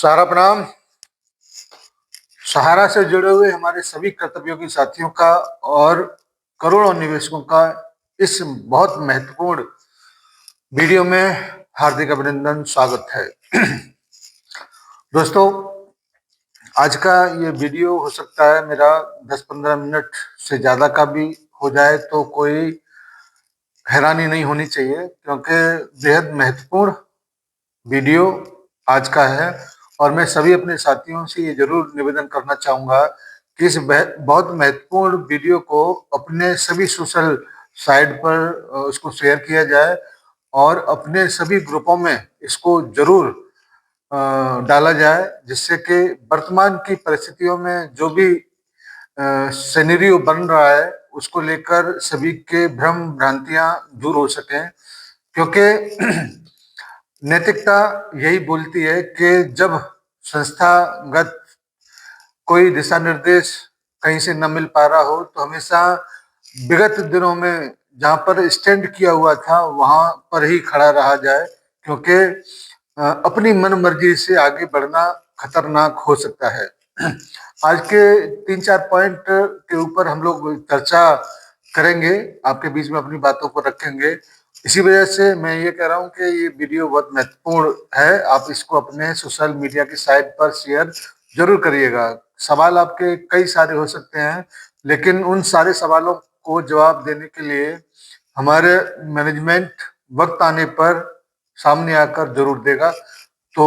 सारा प्रणाम। सहारा से जुड़े हुए हमारे सभी कर्तव्योगी साथियों का और करोड़ों निवेशकों का इस बहुत महत्वपूर्ण वीडियो में हार्दिक अभिनंदन, स्वागत है। दोस्तों, आज का ये वीडियो हो सकता है मेरा 10-15 मिनट से ज़्यादा का भी हो जाए, तो कोई हैरानी नहीं होनी चाहिए, क्योंकि बेहद महत्वपूर्ण वीडियो आज का है। और मैं सभी अपने साथियों से ये जरूर निवेदन करना चाहूँगा कि इस बहुत महत्वपूर्ण वीडियो को अपने सभी सोशल साइट पर उसको शेयर किया जाए और अपने सभी ग्रुपों में इसको जरूर डाला जाए, जिससे कि वर्तमान की परिस्थितियों में जो भी सिनेरियो बन रहा है उसको लेकर सभी के भ्रम भ्रांतियां दूर हो सकें। क्योंकि नैतिकता यही बोलती है कि जब संस्थागत कोई दिशा निर्देश कहीं से न मिल पा रहा हो, तो हमेशा विगत दिनों में जहां पर स्टैंड किया हुआ था वहां पर ही खड़ा रहा जाए, क्योंकि अपनी मन मर्जी से आगे बढ़ना खतरनाक हो सकता है। आज के 3-4 पॉइंट के ऊपर हम लोग चर्चा करेंगे, आपके बीच में अपनी बातों को रखेंगे। इसी वजह से मैं ये कह रहा हूँ कि ये वीडियो बहुत महत्वपूर्ण है। आप इसको अपने सोशल मीडिया की साइट पर शेयर जरूर करिएगा। सवाल आपके कई सारे हो सकते हैं, लेकिन उन सारे सवालों को जवाब देने के लिए हमारे मैनेजमेंट वक्त आने पर सामने आकर जरूर देगा। तो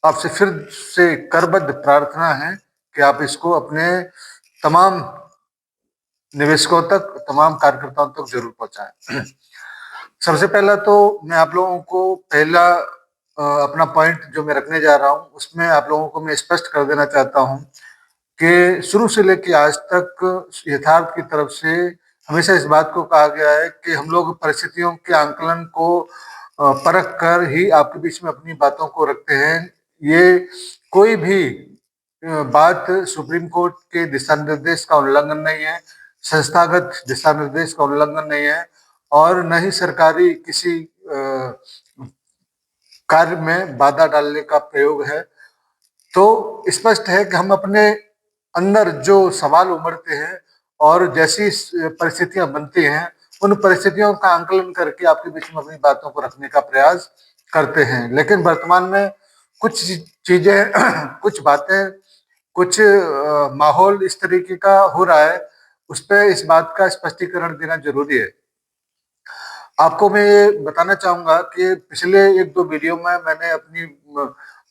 आपसे फिर से करबद्ध प्रार्थना है कि आप इसको अपने तमाम निवेशकों तक, तमाम कार्यकर्ताओं तक जरूर पहुंचाएं। सबसे पहला तो मैं आप लोगों को पहला अपना पॉइंट जो मैं रखने जा रहा हूं, उसमें आप लोगों को मैं स्पष्ट कर देना चाहता हूं कि शुरू से लेकर आज तक यथार्थ की तरफ से हमेशा इस बात को कहा गया है कि हम लोग परिस्थितियों के आंकलन को परख कर ही आपके बीच में अपनी बातों को रखते हैं। ये कोई भी बात सुप्रीम कोर्ट के दिशा निर्देश का उल्लंघन नहीं है, संस्थागत दिशा निर्देश का उल्लंघन नहीं है, और न ही सरकारी किसी कार्य में बाधा डालने का प्रयोग है। तो स्पष्ट है कि हम अपने अंदर जो सवाल उमड़ते हैं और जैसी परिस्थितियां बनती हैं, उन परिस्थितियों का आंकलन करके आपके बीच में अपनी बातों को रखने का प्रयास करते हैं। लेकिन वर्तमान में कुछ चीजें कुछ बातें, कुछ माहौल इस तरीके का हो रहा है, उस पर इस बात का स्पष्टीकरण देना जरूरी है। आपको मैं ये बताना चाहूंगा कि पिछले 1-2 वीडियो में मैंने अपनी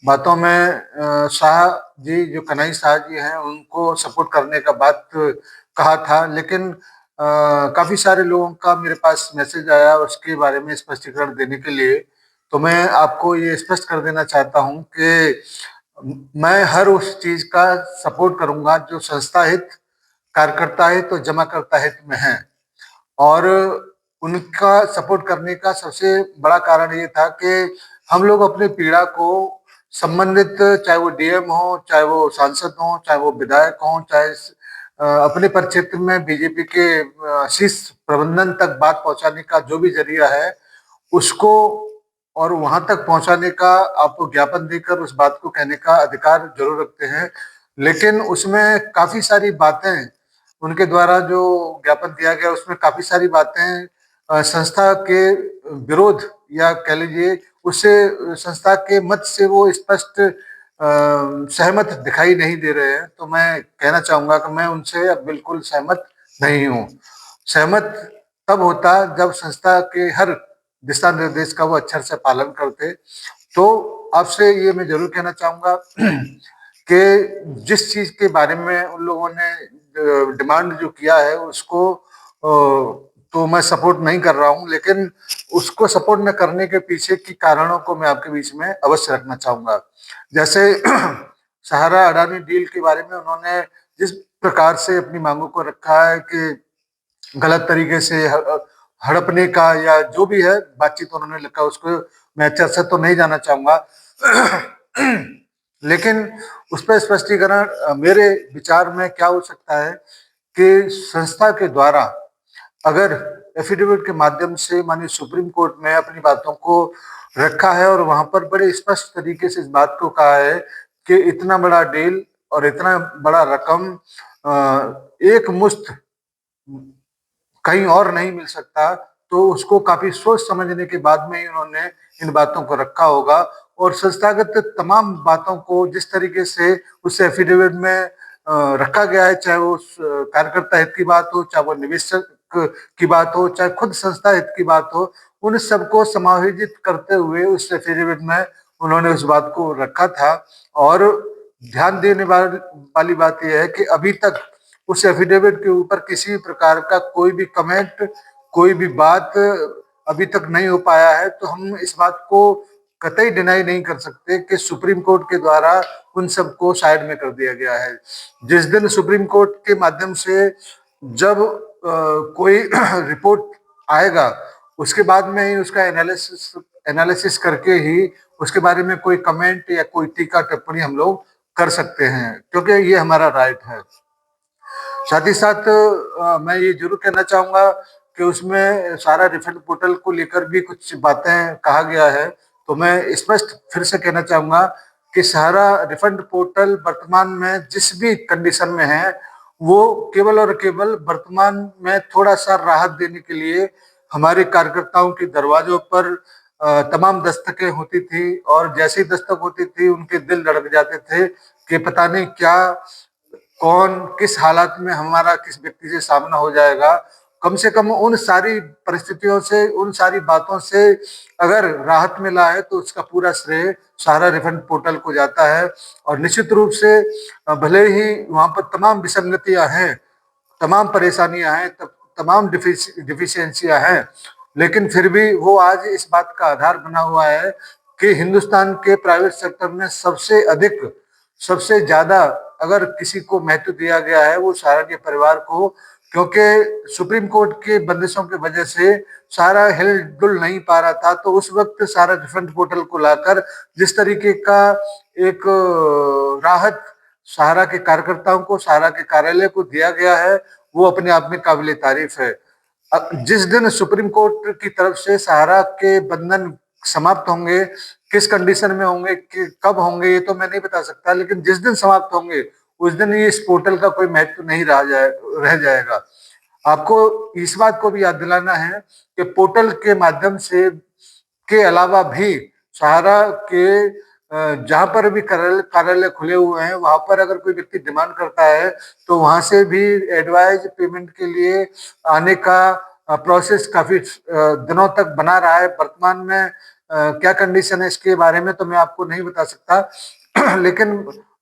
बातों में शाह जी, जो कन्हई शाह जी हैं, उनको सपोर्ट करने का बात कहा था, लेकिन काफी सारे लोगों का मेरे पास मैसेज आया उसके बारे में स्पष्टीकरण देने के लिए। तो मैं आपको ये स्पष्ट कर देना चाहता हूं कि मैं हर उस चीज का सपोर्ट करूंगा जो संस्था हित, कार्यकर्ता हित और जमाकर्ता हित में है। और उनका सपोर्ट करने का सबसे बड़ा कारण ये था कि हम लोग अपनी पीड़ा को संबंधित, चाहे वो डीएम हो, चाहे वो सांसद हो, चाहे वो विधायक हो, चाहे अपने परिक्षेत्र में बीजेपी के शीर्ष प्रबंधन तक बात पहुंचाने का जो भी जरिया है, उसको और वहां तक पहुंचाने का, आपको ज्ञापन देकर उस बात को कहने का अधिकार जरूर रखते हैं। लेकिन उसमें काफी सारी बातें, उनके द्वारा जो ज्ञापन दिया गया उसमें काफी सारी बातें संस्था के विरोध, या कह लीजिए उससे संस्था के मत से वो स्पष्ट सहमत दिखाई नहीं दे रहे हैं। तो मैं कहना चाहूंगा कि मैं उनसे अब बिल्कुल सहमत नहीं हूँ। सहमत तब होता जब संस्था के हर दिशा निर्देश का वो अक्षर से पालन करते। तो आपसे ये मैं जरूर कहना चाहूंगा कि जिस चीज के बारे में उन लोगों ने डिमांड जो किया है उसको तो मैं सपोर्ट नहीं कर रहा हूं, लेकिन उसको सपोर्ट न करने के पीछे की कारणों को मैं आपके बीच में अवश्य रखना चाहूंगा। जैसे सहारा अडानी डील के बारे में उन्होंने जिस प्रकार से अपनी मांगों को रखा है कि गलत तरीके से हड़पने का या जो भी है बातचीत उन्होंने लिखा, उसको मैं अच्छा से तो नहीं जाना चाहूंगा। लेकिन उस पर स्पष्टीकरण मेरे विचार में क्या हो सकता है कि संस्था के द्वारा अगर एफिडेविट के माध्यम से माननीय सुप्रीम कोर्ट में अपनी बातों को रखा है और वहां पर बड़े स्पष्ट तरीके से इस बात को कहा है कि इतना बड़ा डील और इतना बड़ा रकम एक मुश्त कहीं और नहीं मिल सकता। तो उसको काफी सोच समझने के बाद में ही उन्होंने इन बातों को रखा होगा। और संस्थागत तमाम बातों को जिस तरीके से उस एफिडेविट में रखा गया है, चाहे वो कार्यकर्ता हित की बात हो, चाहे वो निवेशक की बात हो, चाहे खुद संस्था हित की बात हो, उन सबको समायोजित करते हुए उस एफिडेविट में उन्होंने उस बात को रखा था। और ध्यान देने वाली बात यह है कि अभी तक उस एफिडेविट के ऊपर किसी प्रकार का कोई भी कमेंट, कोई भी बात अभी तक नहीं हो पाया है। तो हम इस बात को कतई डिनाई नहीं कर सकते कि सुप्रीम कोर्ट के द्वारा उन सबको साइड में कर दिया गया है। जिस दिन सुप्रीम कोर्ट के माध्यम से जब कोई रिपोर्ट आएगा, उसके बाद में ही उसका एनालिसिस करके ही उसके बारे में कोई कमेंट या कोई टीका टिप्पणी हम लोग कर सकते हैं, क्योंकि ये हमारा राइट है। साथ ही साथ मैं ये जरूर कहना चाहूंगा कि उसमें सारा रिफंड पोर्टल को लेकर भी कुछ बातें कहा गया है। तो मैं स्पष्ट फिर से कहना चाहूंगा कि सारा रिफंड पोर्टल वर्तमान में जिस भी कंडीशन में है, वो केवल और केवल वर्तमान में थोड़ा सा राहत देने के लिए हमारे कार्यकर्ताओं के दरवाजों पर तमाम दस्तकें होती थी, और जैसी दस्तक होती थी उनके दिल धड़क जाते थे कि पता नहीं क्या, कौन किस हालात में हमारा किस व्यक्ति से सामना हो जाएगा। कम से कम उन सारी परिस्थितियों से, उन सारी बातों से अगर राहत मिला है तो उसका पूरा श्रेय सहारा रिफंड पोर्टल को जाता है। और निश्चित रूप से भले ही वहां पर तमाम विसंगतियां हैं, तमाम परेशानियां हैं, तमाम डिफिशियंसियां हैं, लेकिन फिर भी वो आज इस बात का आधार बना हुआ है कि हिंदुस्तान के प्राइवेट सेक्टर में सबसे अधिक, सबसे ज्यादा अगर किसी को महत्व दिया गया है वो सहारा के परिवार को। क्योंकि सुप्रीम कोर्ट के बंदिशों की वजह से सारा हिल डुल नहीं पा रहा था, तो उस वक्त सारा रिफंड पोर्टल को लाकर जिस तरीके का एक राहत सहारा के कार्यकर्ताओं को, सहारा के कार्यालय को दिया गया है, वो अपने आप में काबिल तारीफ है। जिस दिन सुप्रीम कोर्ट की तरफ से सहारा के बंधन समाप्त होंगे, किस कंडीशन में होंगे, कब होंगे, ये तो मैं नहीं बता सकता, लेकिन जिस दिन समाप्त होंगे उस दिन ये इस पोर्टल का कोई महत्व नहीं रह जाएगा। आपको इस बात को भी याद दिलाना है कि पोर्टल के माध्यम से के अलावा भी सहारा के जहां पर भी कार्यालय खुले हुए हैं, वहां पर अगर कोई व्यक्ति डिमांड करता है तो वहां से भी एडवाइज पेमेंट के लिए आने का प्रोसेस काफी दिनों तक बना रहा है। वर्तमान में क्या कंडीशन है इसके बारे में तो मैं आपको नहीं बता सकता लेकिन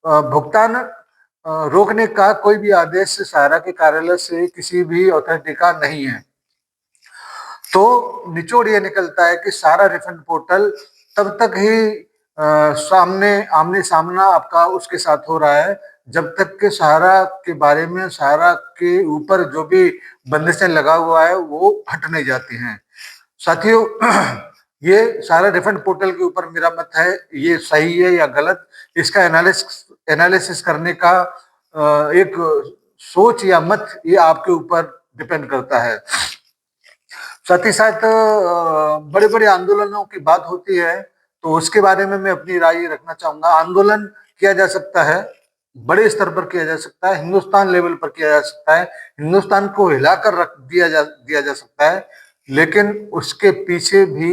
भुगतान रोकने का कोई भी आदेश सहारा के कार्यालय से किसी भी अथॉरिटी का नहीं है। तो निचोड़ ये निकलता है कि सारा रिफंड पोर्टल तब तक ही आमने सामना आपका उसके साथ हो रहा है जब तक के सहारा के बारे में, सहारा के ऊपर जो भी बंदिशें लगा हुआ है वो हट नहीं जाती हैं। साथियों, ये सारा रिफंड पोर्टल के ऊपर मेरा मत है, ये सही है या गलत, इसका एनालिसिस करने का एक सोच या मत ये आपके ऊपर डिपेंड करता है। साथ ही साथ बड़े बड़े आंदोलनों की बात होती है तो उसके बारे में मैं अपनी राय रखना चाहूंगा। आंदोलन किया जा सकता है, बड़े स्तर पर किया जा सकता है, हिंदुस्तान लेवल पर किया जा सकता है, हिंदुस्तान को हिलाकर रख दिया जा सकता है, लेकिन उसके पीछे भी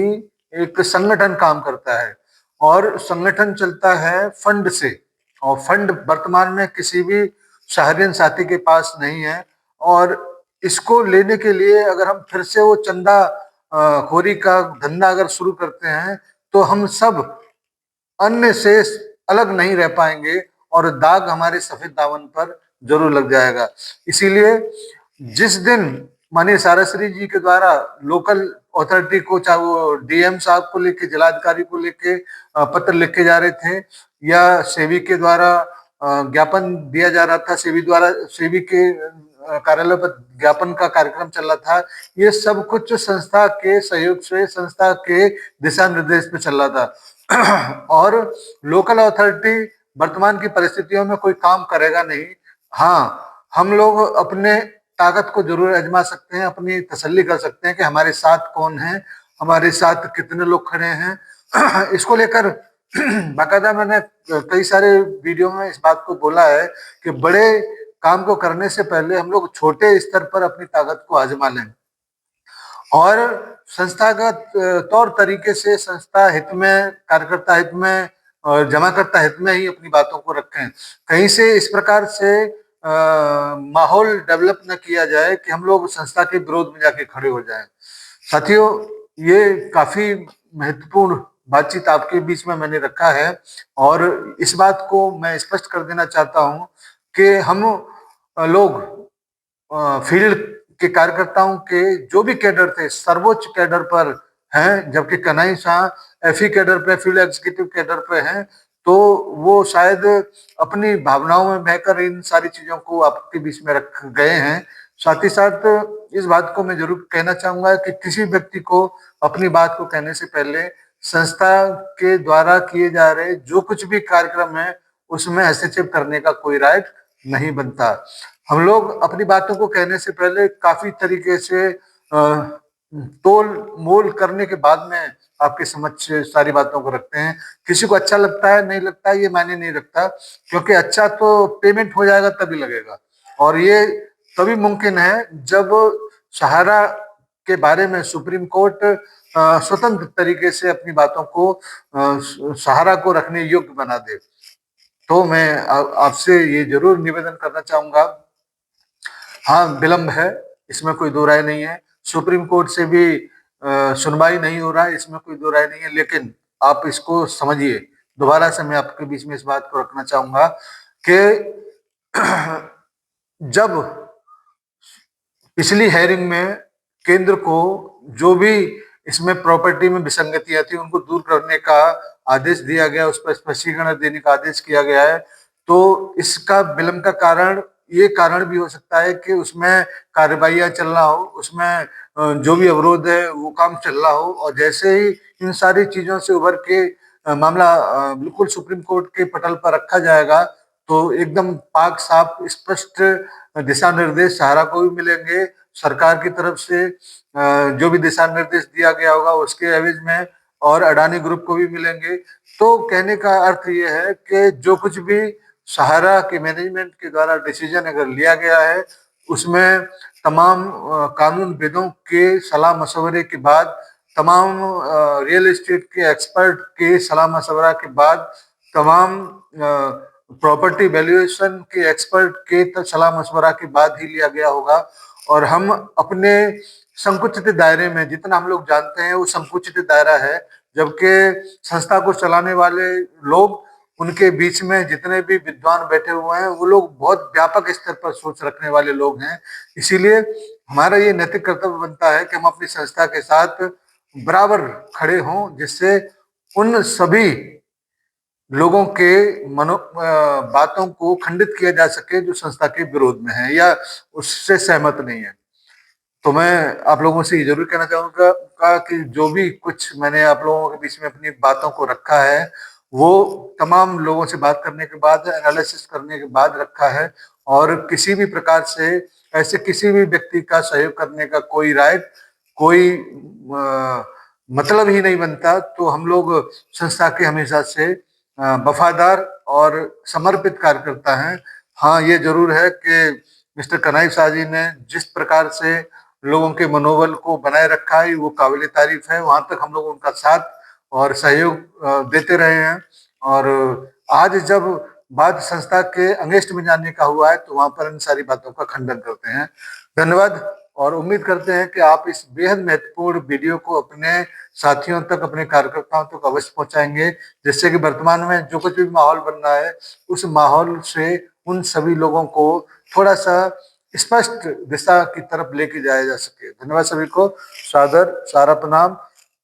एक संगठन काम करता है और संगठन चलता है फंड से। और फंड वर्तमान में किसी भी शहरियन साथी के पास नहीं है। और इसको लेने के लिए अगर हम फिर से वो चंदा खोरी का धंधा अगर शुरू करते हैं तो हम सब अन्य से अलग नहीं रह पाएंगे और दाग हमारे सफेद दामन पर जरूर लग जाएगा। इसीलिए जिस दिन माननीय साराश्री जी के द्वारा लोकल अथॉरिटी को, चाहे वो डीएम साहब को लेके, जिलाधिकारी को लेके पत्र लिखे जा रहे थे या सेवी के द्वारा ज्ञापन दिया जा रहा था, सेवी द्वारा सेवी के कार्यालय पर ज्ञापन का कार्यक्रम चल रहा था, ये सब कुछ संस्था के सहयोग से, संस्था के दिशा निर्देश में चल रहा था और लोकल अथॉरिटी वर्तमान की परिस्थितियों में कोई काम करेगा नहीं। हाँ, हम लोग अपने ताकत को जरूर आजमा सकते हैं, अपनी तसल्ली कर सकते हैं कि हमारे साथ कौन है, हमारे साथ कितने लोग खड़े हैं। इसको लेकर बाकायदा मैंने कई सारे वीडियो में इस बात को बोला है कि बड़े काम को करने से पहले हम लोग छोटे स्तर पर अपनी ताकत को आजमा लें और संस्थागत तौर तरीके से संस्था हित में, कार्यकर्ता हित में और जमाकर्ता हित में ही अपनी बातों को रखें। कहीं से इस प्रकार से माहौल डेवलप न किया जाए कि हम लोग संस्था के विरोध में जाके खड़े हो जाएं। साथियों, ये काफी महत्वपूर्ण बातचीत आपके बीच में मैंने रखा है और इस बात को मैं स्पष्ट कर देना चाहता हूं कि हम लोग फील्ड के कार्यकर्ताओं के जो भी कैडर थे सर्वोच्च कैडर पर हैं, जबकि कन्हई शाह एफई कैडर पे, फील्ड एग्जीक्यूटिव कैडर पे हैं, तो वो शायद अपनी भावनाओं में बहकर इन सारी चीजों को आपके बीच में रख गए हैं। साथ ही साथ इस बात को मैं जरूर कहना चाहूंगा कि किसी व्यक्ति को अपनी बात को कहने से पहले संस्था के द्वारा किए जा रहे जो कुछ भी कार्यक्रम है उसमें हस्तक्षेप करने का कोई राइट नहीं बनता। हम लोग अपनी बातों को कहने से पहले काफी तरीके से तोल मोल करने के बाद में आपके समक्ष सारी बातों को रखते हैं। किसी को अच्छा लगता है नहीं लगता है ये मायने नहीं रखता, क्योंकि अच्छा तो पेमेंट हो जाएगा तभी लगेगा और ये तभी मुमकिन है जब सहारा के बारे में सुप्रीम कोर्ट स्वतंत्र तरीके से अपनी बातों को सहारा को रखने योग्य बना दे। तो मैं आपसे ये जरूर निवेदन करना चाहूंगा, हाँ विलंब है, इसमें कोई दो राय नहीं है, सुप्रीम कोर्ट से भी सुनवाई नहीं हो रहा है, इसमें कोई दो राय नहीं है, लेकिन आप इसको समझिए। दोबारा से मैं आपके बीच में इस बात को रखना चाहूंगा कि जब पिछली हेयरिंग में केंद्र को जो भी इसमें प्रॉपर्टी में विसंगतियां थी उनको दूर करने का आदेश दिया गया, उस पर स्पष्टीकरण देने का आदेश किया गया है, तो इसका विलंब का कारण ये कारण भी हो सकता है कि उसमें कार्रवाइयां चल रहा हो, उसमें जो भी अवरोध है वो काम चल रहा हो और जैसे ही इन सारी चीजों से उभर के मामला बिल्कुल सुप्रीम कोर्ट के पटल पर रखा जाएगा तो एकदम पाक साफ स्पष्ट दिशा निर्देश सहारा को भी मिलेंगे, सरकार की तरफ से जो भी दिशा निर्देश दिया गया होगा उसके एवज में और अडानी ग्रुप को भी मिलेंगे। तो कहने का अर्थ ये है कि जो कुछ भी सहारा के मैनेजमेंट के द्वारा डिसीजन अगर लिया गया है उसमें तमाम कानून विदों के सलाह मशवरे के बाद, तमाम रियल एस्टेट के एक्सपर्ट के सलाह मशवरा के बाद, तमाम प्रॉपर्टी वैल्यूएशन के एक्सपर्ट के सलाह मशवरा के बाद ही लिया गया होगा और हम अपने संकुचित दायरे में, जितना हम लोग जानते हैं वो संकुचित दायरा है, जबकि संस्था को चलाने वाले लोग, उनके बीच में जितने भी विद्वान बैठे हुए हैं वो लोग बहुत व्यापक स्तर पर सोच रखने वाले लोग हैं। इसीलिए हमारा ये नैतिक कर्तव्य बनता है कि हम अपनी संस्था के साथ बराबर खड़े हों, जिससे उन सभी लोगों के बातों को खंडित किया जा सके जो संस्था के विरोध में है या उससे सहमत नहीं है। तो मैं आप लोगों से ये जरूर कहना चाहूंगा कि जो भी कुछ मैंने आप लोगों के बीच में अपनी बातों को रखा है वो तमाम लोगों से बात करने के बाद, एनालिसिस करने के बाद रखा है और किसी भी प्रकार से ऐसे किसी भी व्यक्ति का सहयोग करने का कोई राइट, कोई मतलब ही नहीं बनता। तो हम लोग संस्था के हमेशा से वफादार और समर्पित कार्यकर्ता हैं। हाँ ये जरूर है कि मिस्टर कन्हई शाह जी ने जिस प्रकार से लोगों के मनोबल को बनाए रखा है वो काबिल तारीफ है, वहां तक हम लोग उनका साथ और सहयोग देते रहे हैं और आज जब बात संस्था के अंगेस्ट में जाने का हुआ है तो वहां पर इन सारी बातों का खंडन करते हैं। धन्यवाद और उम्मीद करते हैं कि आप इस बेहद महत्वपूर्ण वीडियो को अपने साथियों तक, अपने कार्यकर्ताओं तक अवश्य पहुंचाएंगे, जिससे कि वर्तमान में जो कुछ भी माहौल बन रहा है उस माहौल से उन सभी लोगों को थोड़ा सा स्पष्ट दिशा की तरफ लेके जाया जा सके। धन्यवाद सभी को, सादर सारा प्रणाम।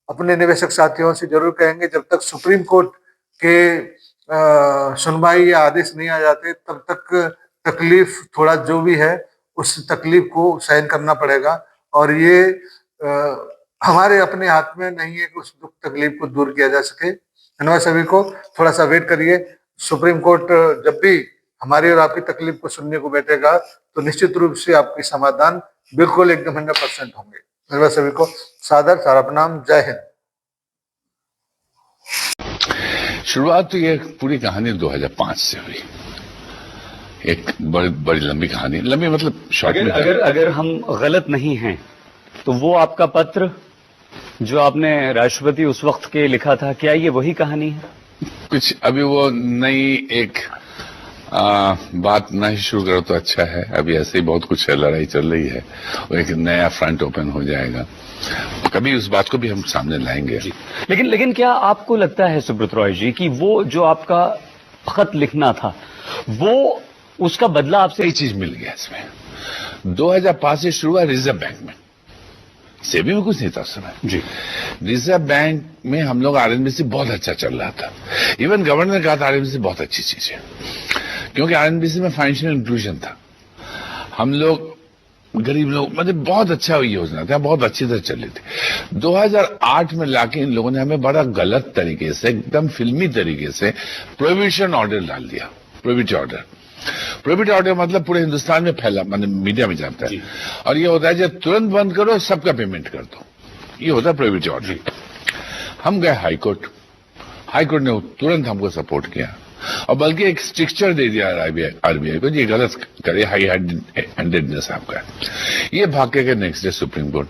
अपने निवेशक साथियों से जरूर कहेंगे जब तक सुप्रीम कोर्ट के सुनवाई या आदेश नहीं आ जाते तब तक तकलीफ थोड़ा जो भी है उस तकलीफ को सहन करना पड़ेगा और ये हमारे अपने हाथ में नहीं है कि उस दुख तकलीफ को दूर किया जा सके। धन्यवाद सभी को, थोड़ा सा वेट करिए, सुप्रीम कोर्ट जब भी हमारी और आपकी तकलीफ को सुनने को बैठेगा तो निश्चित रूप से आपके समाधान बिल्कुल एकदम 100% होंगे। धन्यवाद सभी को, सादर सारा प्रणाम, जय हिंद। शुरुआत तो ये पूरी कहानी 2005 से हुई। एक बड़ी लंबी कहानी, लंबी मतलब शॉर्ट में। अगर हम गलत नहीं हैं तो वो आपका पत्र जो आपने राष्ट्रपति उस वक्त के लिखा था, क्या ये वही कहानी है? कुछ अभी वो नई एक बात ना ही शुरू करो तो अच्छा है। अभी ऐसे ही बहुत कुछ है, लड़ाई चल रही है, वो एक नया फ्रंट ओपन हो जाएगा, कभी उस बात को भी हम सामने लाएंगे। लेकिन क्या आपको लगता है सुब्रत रॉय जी कि वो जो आपका खत लिखना था, वो उसका बदला आपसे कई चीज मिल गया इसमें। 2005 से शुरू हुआ रिजर्व बैंक में, सेबी में कुछ नहीं था उस समय जी। रिजर्व बैंक में हम लोग आरएनबीसी बहुत अच्छा चल रहा था। इवन गवर्नर ने कहा था आरएनबीसी बहुत अच्छी चीज है, क्योंकि आरएनबीसी में फाइनेंशियल इंक्लूजन था। हम लोग गरीब लोग, मतलब बहुत अच्छा योजना था, बहुत अच्छी तरह चल रही थी। 2008 में लाके इन लोगों ने हमें बड़ा गलत तरीके से, एकदम फिल्मी तरीके से प्रोहिबिशन ऑर्डर डाल दिया। प्रोहिबिट ऑर्डर मतलब पूरे हिंदुस्तान में फैला, मतलब मीडिया में जाता है, और ये होता है जब तुरंत बंद करो सबका पेमेंट कर दो, ये होता है प्रोहिबिट ऑर्डर। हम गए हाईकोर्ट ने तुरंत हमको सपोर्ट किया, और बल्कि एक स्ट्रिक्चर दे दिया आरबीआई को, ये गलत करे, हाई हैंडेडनेस आपका। ये भाग के नेक्स्ट डे सुप्रीम कोर्ट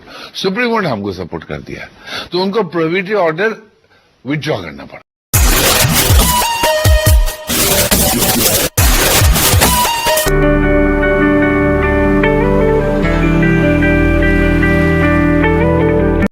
ने हमको सपोर्ट कर दिया, तो उनको प्रोहिबिटरी ऑर्डर विथड्रॉ करना पड़ा।